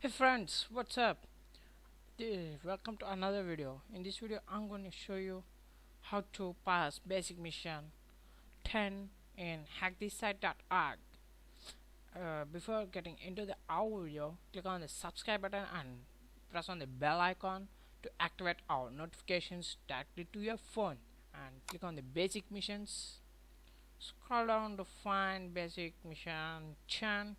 Hey friends, what's up? Welcome to another video. In this video, I'm going to show you how to pass basic mission 10 in hackthisite.org. Before getting into the our video, click on the subscribe button and press on the bell icon to activate our notifications directly to your phone. And click on the basic missions. Scroll down to find basic mission 10,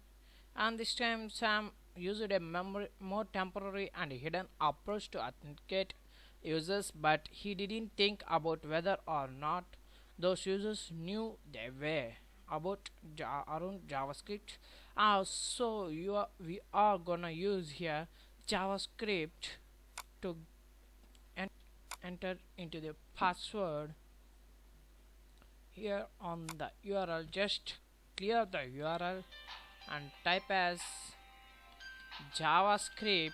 and this time Sam used a more temporary and hidden approach to authenticate users, but he didn't think about whether or not those users knew their way about around JavaScript. We are gonna use here JavaScript to enter into the password here on the URL. Just clear the URL and type as JavaScript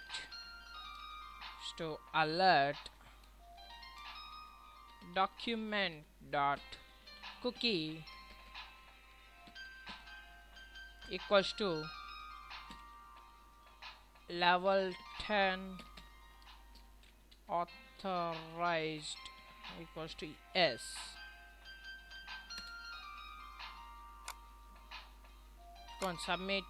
to alert document.cookie equals to level 10 authorized equals to yes. Go and submit.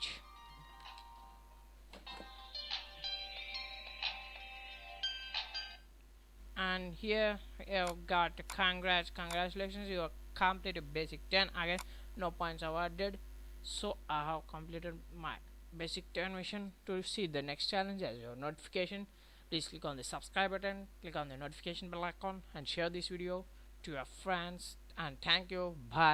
And here you've got congratulations, you have completed basic 10. Again, no points awarded, so I have completed my basic 10 mission. To see the next challenge as your notification, please click on the subscribe button, click on the notification bell icon, and share this video to your friends. And thank you. Bye.